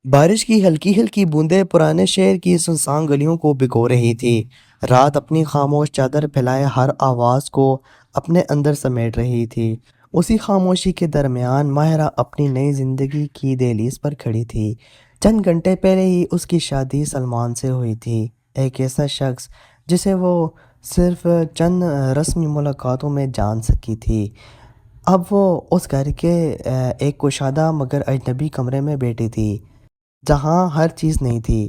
بارش کی ہلکی ہلکی بوندیں پرانے شہر کی سنسان گلیوں کو بھگو رہی تھی۔ رات اپنی خاموش چادر پھیلائے ہر آواز کو اپنے اندر سمیٹ رہی تھی۔ اسی خاموشی کے درمیان ماہرہ اپنی نئی زندگی کی دہلیز پر کھڑی تھی۔ چند گھنٹے پہلے ہی اس کی شادی سلمان سے ہوئی تھی، ایک ایسا شخص جسے وہ صرف چند رسمی ملاقاتوں میں جان سکی تھی۔ اب وہ اس گھر کے ایک کشادہ مگر اجنبی کمرے میں بیٹھی تھی، جہاں ہر چیز نہیں تھی،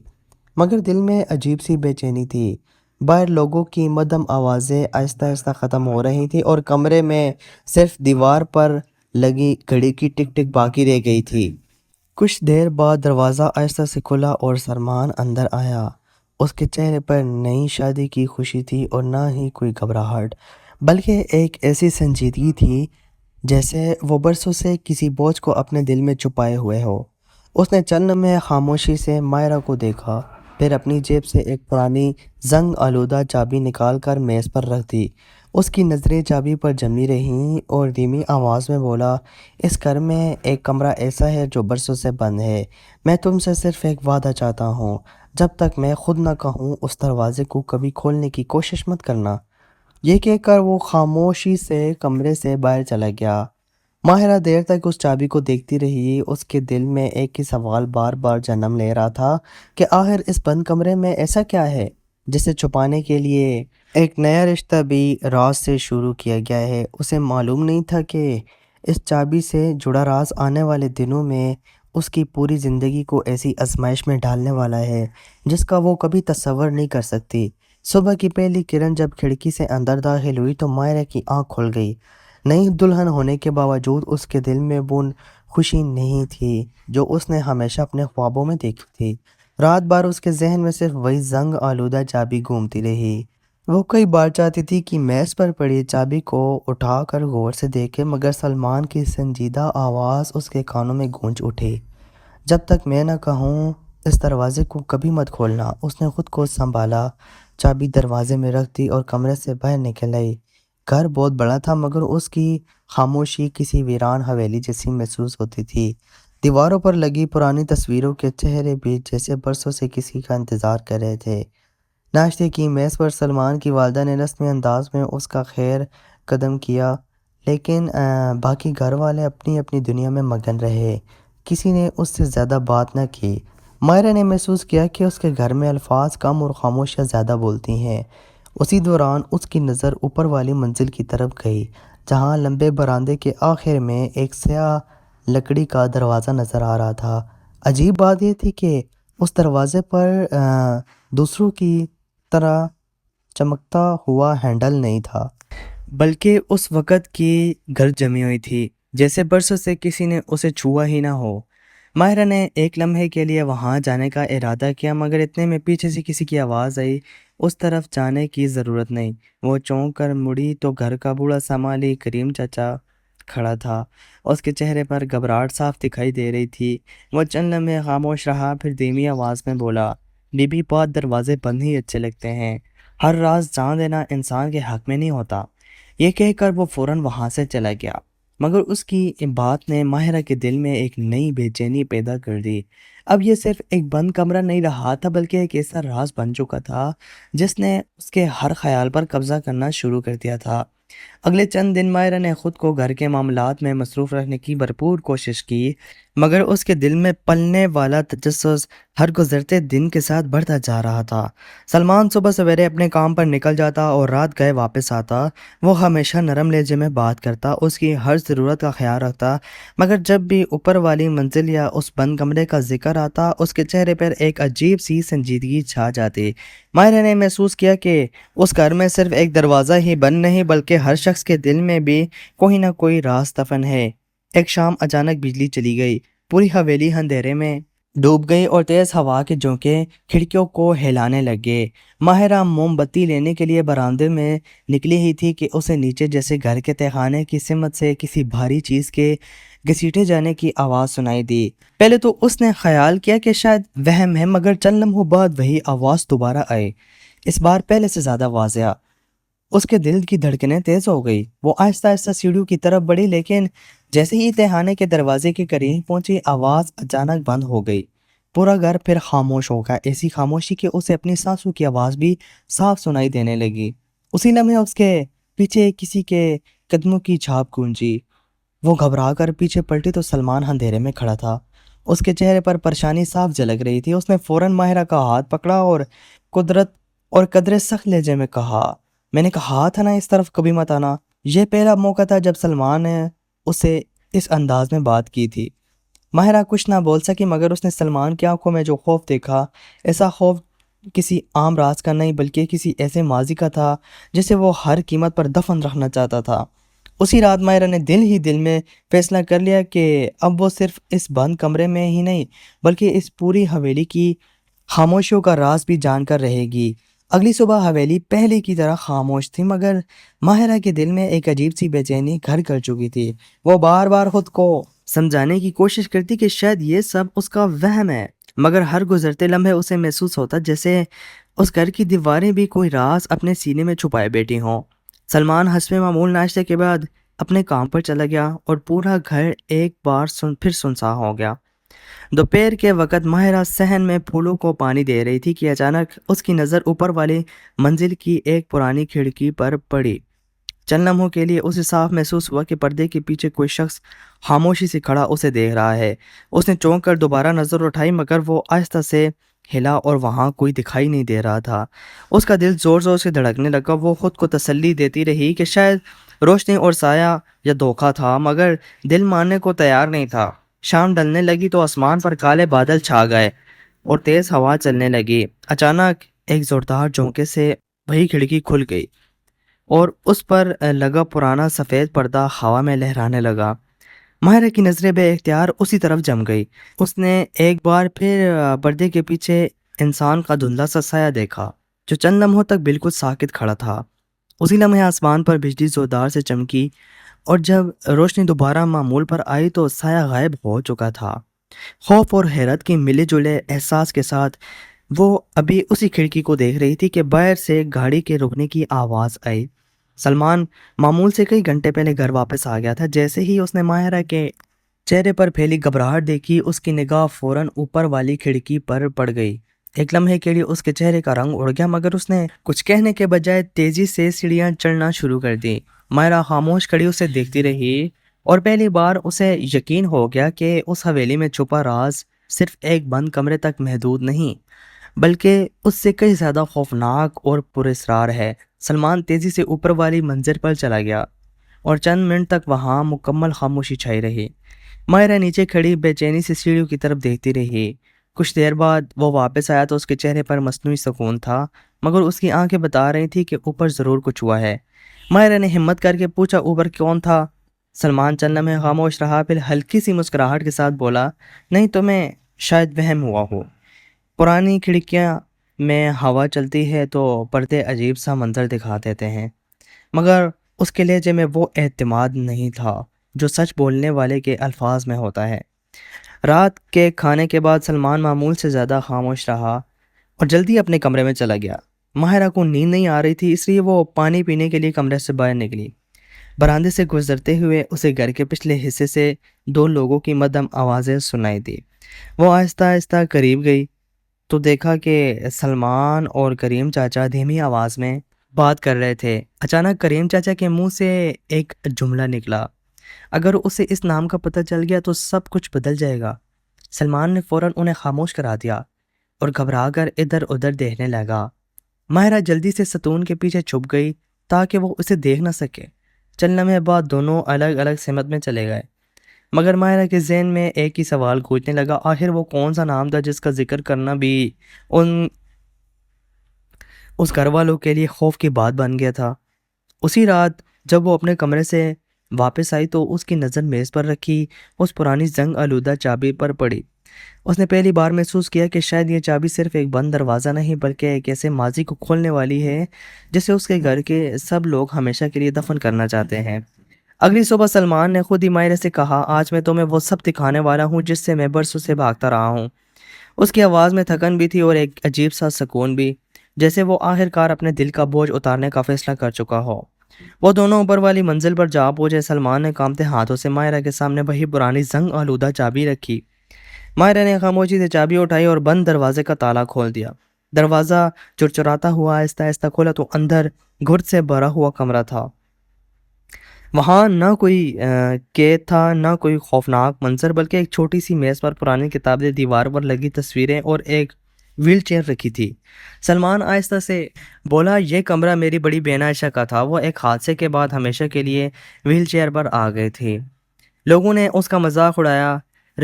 مگر دل میں عجیب سی بے چینی تھی۔ باہر لوگوں کی مدھم آوازیں آہستہ آہستہ ختم ہو رہی تھی اور کمرے میں صرف دیوار پر لگی گھڑی کی ٹک ٹک باقی رہ گئی تھی۔ کچھ دیر بعد دروازہ آہستہ سے کھلا اور سلمان اندر آیا۔ اس کے چہرے پر نئی شادی کی خوشی تھی اور نہ ہی کوئی گھبراہٹ، بلکہ ایک ایسی سنجیدگی تھی جیسے وہ برسوں سے کسی بوجھ کو اپنے دل میں چھپائے ہوئے ہو۔ اس نے چند لمحے خاموشی سے ماہرہ کو دیکھا، پھر اپنی جیب سے ایک پرانی زنگ آلودہ چابی نکال کر میز پر رکھ دی۔ اس کی نظریں چابی پر جمی رہیں اور دھیمی آواز میں بولا، اس گھر میں ایک کمرہ ایسا ہے جو برسوں سے بند ہے۔ میں تم سے صرف ایک وعدہ چاہتا ہوں، جب تک میں خود نہ کہوں اس دروازے کو کبھی کھولنے کی کوشش مت کرنا۔ یہ کہہ کر وہ خاموشی سے کمرے سے باہر چلا گیا۔ ماہرہ دیر تک اس چابی کو دیکھتی رہی۔ اس کے دل میں ایک ہی سوال بار بار جنم لے رہا تھا کہ آخر اس بند کمرے میں ایسا کیا ہے جسے چھپانے کے لیے ایک نیا رشتہ بھی راز سے شروع کیا گیا ہے۔ اسے معلوم نہیں تھا کہ اس چابی سے جڑا راز آنے والے دنوں میں اس کی پوری زندگی کو ایسی آزمائش میں ڈالنے والا ہے جس کا وہ کبھی تصور نہیں کر سکتی۔ صبح کی پہلی کرن جب کھڑکی سے اندر داخل ہوئی تو ماہرہ کی آنکھ کھل گئی۔ نئی دلہن ہونے کے باوجود اس کے دل میں وہ خوشی نہیں تھی جو اس نے ہمیشہ اپنے خوابوں میں دیکھی تھی۔ رات بھر اس کے ذہن میں صرف وہی زنگ آلودہ چابی گھومتی رہی۔ وہ کئی بار چاہتی تھی کہ میز پر پڑی چابی کو اٹھا کر غور سے دیکھے، مگر سلمان کی سنجیدہ آواز اس کے کانوں میں گونج اٹھی، جب تک میں نہ کہوں اس دروازے کو کبھی مت کھولنا۔ اس نے خود کو سنبھالا، چابی دروازے میں رکھ دی اور کمرے سے باہر نکل آئی۔ گھر بہت بڑا تھا مگر اس کی خاموشی کسی ویران حویلی جیسی محسوس ہوتی تھی۔ دیواروں پر لگی پرانی تصویروں کے چہرے بھی جیسے برسوں سے کسی کا انتظار کر رہے تھے۔ ناشتے کی میز پر سلمان کی والدہ نے رسمی انداز میں اس کا خیر قدم کیا، لیکن باقی گھر والے اپنی اپنی دنیا میں مگن رہے۔ کسی نے اس سے زیادہ بات نہ کی۔ ماہرہ نے محسوس کیا کہ اس کے گھر میں الفاظ کم اور خاموشیاں زیادہ بولتی ہیں۔ اسی دوران اس کی نظر اوپر والی منزل کی طرف گئی، جہاں لمبے برآمدے کے آخر میں ایک سیاہ لکڑی کا دروازہ نظر آ رہا تھا۔ عجیب بات یہ تھی کہ اس دروازے پر دوسروں کی طرح چمکتا ہوا ہینڈل نہیں تھا، بلکہ اس وقت کی گرد جمی ہوئی تھی، جیسے برسوں سے کسی نے اسے چھوا ہی نہ ہو۔ ماہرہ نے ایک لمحے کے لیے وہاں جانے کا ارادہ کیا، مگر اتنے میں پیچھے سے کسی کی آواز آئی، اس طرف جانے کی ضرورت نہیں۔ وہ چونک کر مڑی تو گھر کا بوڑھا سمالی کریم چچا کھڑا تھا۔ اس کے چہرے پر گھبراہٹ صاف دکھائی دے رہی تھی۔ وہ چند لمحے خاموش رہا، پھر دھیمی آواز میں بولا، بی بی بہت دروازے بند ہی اچھے لگتے ہیں، ہر راز جان دینا انسان کے حق میں نہیں ہوتا۔ یہ کہہ کر وہ فوراً وہاں سے چلا گیا، مگر اس کی بات نے ماہرہ کے دل میں ایک نئی بے چینی پیدا کر دی۔ اب یہ صرف ایک بند کمرہ نہیں رہا تھا، بلکہ ایک ایسا راز بن چکا تھا جس نے اس کے ہر خیال پر قبضہ کرنا شروع کر دیا تھا۔ اگلے چند دن ماہرہ نے خود کو گھر کے معاملات میں مصروف رکھنے کی بھرپور کوشش کی، مگر اس کے دل میں پلنے والا تجسس ہر گزرتے دن کے ساتھ بڑھتا جا رہا تھا۔ سلمان صبح سویرے اپنے کام پر نکل جاتا اور رات گئے واپس آتا۔ وہ ہمیشہ نرم لہجے میں بات کرتا، اس کی ہر ضرورت کا خیال رکھتا، مگر جب بھی اوپر والی منزل یا اس بند کمرے کا ذکر آتا، اس کے چہرے پر ایک عجیب سی سنجیدگی چھا جاتی۔ ماہرہ نے محسوس کیا کہ اس گھر میں صرف ایک دروازہ ہی بند نہیں، بلکہ ہر شخص کے دل میں بھی کوئی نہ کوئی راز دفن ہے۔ ایک شام اچانک بجلی چلی گئی، پوری حویلی اندھیرے میں ڈوب گئی اور تیز ہوا کے جھونکے کھڑکیوں کو ہلانے لگے۔ ماہرہ موم بتی لینے کے لیے برآمدے میں نکلی ہی تھی کہ اسے نیچے جیسے گھر کے تہخانے کی سمت سے کسی بھاری چیز کے گھسیٹے جانے کی آواز سنائی دی۔ پہلے تو اس نے خیال کیا کہ شاید وہم ہے، مگر چند لمحوں بعد وہی آواز دوبارہ آئی، اس بار پہلے سے زیادہ واضح۔ اس کے دل کی دھڑکنیں تیز ہو گئی۔ وہ آہستہ آہستہ سیڑھیوں کی طرف بڑھی، لیکن جیسے ہی تہخانے کے دروازے کے قریب پہنچی، آواز اچانک بند ہو گئی۔ پورا گھر پھر خاموش ہو گیا، ایسی خاموشی کہ اسے اپنی سانسوں کی آواز بھی صاف سنائی دینے لگی۔ اسی لمحے اس کے پیچھے کسی کے قدموں کی جھاپ گونجی۔ وہ گھبرا کر پیچھے پلٹی تو سلمان اندھیرے میں کھڑا تھا۔ اس کے چہرے پر پریشانی صاف جھلک رہی تھی۔ اس نے فوراً ماہرہ کا ہاتھ پکڑا اور قدرے سخت لہجے میں کہا، میں نے کہا تھا نا اس طرف کبھی مت آنا۔ یہ پہلا موقع تھا جب سلمان نے اسے اس انداز میں بات کی تھی۔ ماہرہ کچھ نہ بول سکی، مگر اس نے سلمان کی آنکھوں میں جو خوف دیکھا، ایسا خوف کسی عام راز کا نہیں بلکہ کسی ایسے ماضی کا تھا جسے وہ ہر قیمت پر دفن رکھنا چاہتا تھا۔ اسی رات ماہرہ نے دل ہی دل میں فیصلہ کر لیا کہ اب وہ صرف اس بند کمرے میں ہی نہیں بلکہ اس پوری حویلی کی خاموشیوں کا راز بھی جان کر رہے گی۔ اگلی صبح حویلی پہلے کی طرح خاموش تھی، مگر ماہرہ کے دل میں ایک عجیب سی بے چینی گھر کر چکی تھی۔ وہ بار بار خود کو سمجھانے کی کوشش کرتی کہ شاید یہ سب اس کا وہم ہے، مگر ہر گزرتے لمحے اسے محسوس ہوتا جیسے اس گھر کی دیواریں بھی کوئی راز اپنے سینے میں چھپائے بیٹھی ہوں۔ سلمان حسب معمول ناشتے کے بعد اپنے کام پر چلا گیا اور پورا گھر ایک بار پھر سنسان ہو گیا۔ دوپہر کے وقت ماہرہ صحن میں پھولوں کو پانی دے رہی تھی کہ اچانک اس کی نظر اوپر والی منزل کی ایک پرانی کھڑکی پر پڑی۔ چند لمحوں کے لیے اسے صاف محسوس ہوا کہ پردے کے پیچھے کوئی شخص خاموشی سے کھڑا اسے دیکھ رہا ہے۔ اس نے چونک کر دوبارہ نظر اٹھائی، مگر وہ آہستہ سے ہلا اور وہاں کوئی دکھائی نہیں دے رہا تھا۔ اس کا دل زور زور سے دھڑکنے لگا۔ وہ خود کو تسلی دیتی رہی کہ شاید روشنی اور سایہ یا دھوکہ تھا، مگر دل ماننے کو تیار نہیں تھا۔ شام ڈھلنے لگی تو آسمان پر کالے بادل چھا گئے اور تیز ہوا چلنے لگی۔ اچانک ایک زوردار جھونکے سے وہی کھڑکی کھل گئی اور اس پر لگا پرانا سفید پردہ ہوا میں لہرانے لگا۔ ماہرہ کی نظریں بے اختیار اسی طرف جم گئی۔ اس نے ایک بار پھر پردے کے پیچھے انسان کا دھندلا سا سایہ دیکھا جو چند لمحوں تک بالکل ساکت کھڑا تھا۔ اسی لمحے آسمان پر بجلی زوردار سے چمکی اور جب روشنی دوبارہ معمول پر آئی تو سایہ غائب ہو چکا تھا۔ خوف اور حیرت کے ملے جلے احساس کے ساتھ وہ ابھی اسی کھڑکی کو دیکھ رہی تھی کہ باہر سے گاڑی کے رکنے کی آواز آئی۔ سلمان معمول سے کئی گھنٹے پہلے گھر واپس آ گیا تھا۔ جیسے ہی اس نے ماہرہ کے چہرے پر پھیلی گھبراہٹ دیکھی، اس کی نگاہ فوراً اوپر والی کھڑکی پر پڑ گئی۔ ایک لمحے کے لیے اس کے چہرے کا رنگ اڑ گیا، مگر اس نے کچھ کہنے کے بجائے تیزی سے سیڑھیاں چڑھنا شروع کر دی۔ ماہرہ خاموش کھڑی اسے دیکھتی رہی اور پہلی بار اسے یقین ہو گیا کہ اس حویلی میں چھپا راز صرف ایک بند کمرے تک محدود نہیں بلکہ اس سے کئی زیادہ خوفناک اور پراسرار ہے۔ سلمان تیزی سے اوپر والی منزل پر چلا گیا اور چند منٹ تک وہاں مکمل خاموشی چھائی رہی۔ ماہرہ نیچے کھڑی بے چینی سے سیڑھیوں کی طرف دیکھتی رہی۔ کچھ دیر بعد وہ واپس آیا تو اس کے چہرے پر مصنوعی سکون تھا، مگر اس کی آنکھیں بتا رہی تھی کہ اوپر ضرور کچھ ہوا ہے۔ ماہرہ نے ہمت کر کے پوچھا، اوپر کون تھا؟ سلمان چند لمحے خاموش رہا، پھر ہلکی سی مسکراہٹ کے ساتھ بولا، نہیں، تمہیں شاید وہم ہوا ہو۔ پرانی کھڑکیاں میں ہوا چلتی ہے تو پردے عجیب سا منظر دکھا دیتے ہیں، مگر اس کے لہجے میں وہ اعتماد نہیں تھا جو سچ بولنے والے کے الفاظ میں ہوتا ہے۔ رات کے کھانے کے بعد سلمان معمول سے زیادہ خاموش رہا اور جلدی اپنے کمرے میں چلا گیا۔ ماہرہ کو نیند نہیں آ رہی تھی، اس لیے وہ پانی پینے کے لیے کمرے سے باہر نکلی۔ برآمدے سے گزرتے ہوئے اسے گھر کے پچھلے حصے سے دو لوگوں کی مدھم آوازیں سنائی دی۔ وہ آہستہ آہستہ قریب گئی تو دیکھا کہ سلمان اور کریم چاچا دھیمی آواز میں بات کر رہے تھے۔ اچانک کریم چاچا کے منہ سے ایک جملہ نکلا، اگر اسے اس نام کا پتہ چل گیا تو سب کچھ بدل جائے گا۔ سلمان نے فوراً انہیں خاموش کرا دیا اور گھبرا کر ادھر ادھر دیکھنے لگا۔ ماہرہ جلدی سے ستون کے پیچھے چھپ گئی تاکہ وہ اسے دیکھ نہ سکے۔ چند لمحے بعد دونوں الگ الگ سمت میں چلے گئے، مگر ماہرہ کے ذہن میں ایک ہی سوال گونجنے لگا، آخر وہ کون سا نام تھا جس کا ذکر کرنا بھی اس گھر والوں کے لیے خوف کی بات بن گیا تھا۔ اسی رات جب وہ اپنے کمرے سے واپس آئی تو اس کی نظر میز پر رکھی اس پرانی زنگ آلودہ چابی پر پڑی۔ اس نے پہلی بار محسوس کیا کہ شاید یہ چابی صرف ایک بند دروازہ نہیں بلکہ ایک ایسے ماضی کو کھولنے والی ہے جسے اس کے گھر کے سب لوگ ہمیشہ کے لیے دفن کرنا چاہتے ہیں۔ اگلی صبح سلمان نے خود ہی ماہرہ سے کہا، آج میں تمہیں وہ سب دکھانے والا ہوں جس سے میں برسوں سے بھاگتا رہا ہوں۔ اس کی آواز میں تھکن بھی تھی اور ایک عجیب سا سکون بھی، جیسے وہ آخرکار اپنے دل کا بوجھ اتارنے کا فیصلہ کر چکا ہو۔ وہ دونوں اوپر والی منزل پر جا پہنچے۔ سلمان نے کانپتے ہاتھوں سے ماہرہ کے سامنے وہی پرانی زنگ آلودہ چابی رکھی۔ ماہرہ نے خاموشی سے چابی اٹھائی اور بند دروازے کا تالا کھول دیا۔ دروازہ چرچراتا ہوا آہستہ آہستہ کھولا تو اندر گھٹ سے بھرا ہوا کمرہ تھا۔ وہاں نہ کوئی قید تھا، نہ کوئی خوفناک منظر، بلکہ ایک چھوٹی سی میز پر پرانی کتابیں، دیوار پر لگی تصویریں اور ایک ویل چیئر رکھی تھی۔ سلمان آہستہ سے بولا، یہ کمرہ میری بڑی بہن عائشہ کا تھا، وہ ایک حادثے کے بعد ہمیشہ کے لیے ویل چیئر پر آ گئے تھے۔ لوگوں نے اس کا مذاق اڑایا،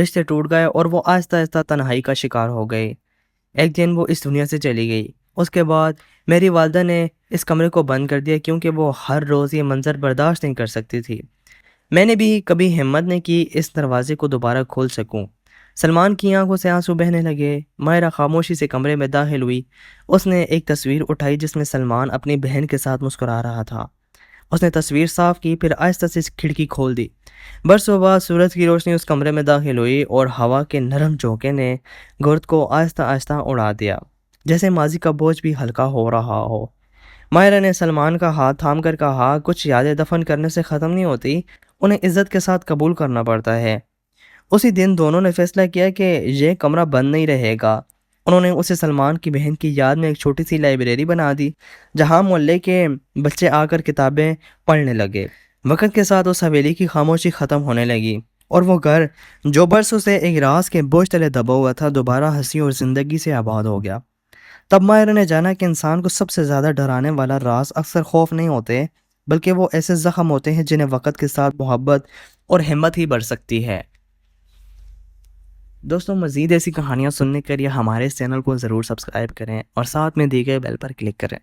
رشتے ٹوٹ گئے اور وہ آہستہ آہستہ تنہائی کا شکار ہو گئے۔ ایک دن وہ اس دنیا سے چلی گئی۔ اس کے بعد میری والدہ نے اس کمرے کو بند کر دیا کیونکہ وہ ہر روز یہ منظر برداشت نہیں کر سکتی تھی۔ میں نے بھی کبھی ہمت نہیں کی اس دروازے کو دوبارہ کھول سکوں۔ سلمان کی آنکھوں سے آنسو بہنے لگے۔ ماہرہ خاموشی سے کمرے میں داخل ہوئی۔ اس نے ایک تصویر اٹھائی جس میں سلمان اپنی بہن کے ساتھ مسکرا رہا تھا۔ اس نے تصویر صاف کی، پھر آہستہ سے کھڑکی کھول دی۔ برسوں بعد سورج کی روشنی اس کمرے میں داخل ہوئی اور ہوا کے نرم جھونکے نے گرد کو آہستہ آہستہ اڑا دیا، جیسے ماضی کا بوجھ بھی ہلکا ہو رہا ہو۔ ماہرہ نے سلمان کا ہاتھ تھام کر کہا، کچھ یادیں دفن کرنے سے ختم نہیں ہوتی، انہیں عزت کے ساتھ قبول کرنا پڑتا ہے۔ اسی دن دونوں نے فیصلہ کیا کہ یہ کمرہ بند نہیں رہے گا۔ انہوں نے اسے سلمان کی بہن کی یاد میں ایک چھوٹی سی لائبریری بنا دی، جہاں محلے کے بچے آ کر کتابیں پڑھنے لگے۔ وقت کے ساتھ اس حویلی کی خاموشی ختم ہونے لگی اور وہ گھر جو برسوں سے ایک راز کے بوجھ تلے دبا ہوا تھا دوبارہ ہنسی اور زندگی سے آباد ہو گیا۔ تب ماہرہ نے جانا کہ انسان کو سب سے زیادہ ڈرانے والا راز اکثر خوف نہیں ہوتے، بلکہ وہ ایسے زخم ہوتے ہیں جنہیں وقت کے ساتھ محبت اور ہمت ہی بڑھ سکتی ہے۔ دوستوں، مزید ایسی کہانیاں سننے کے لیے ہمارے اس چینل کو ضرور سبسکرائب کریں اور ساتھ میں دی گئے بیل پر کلک کریں۔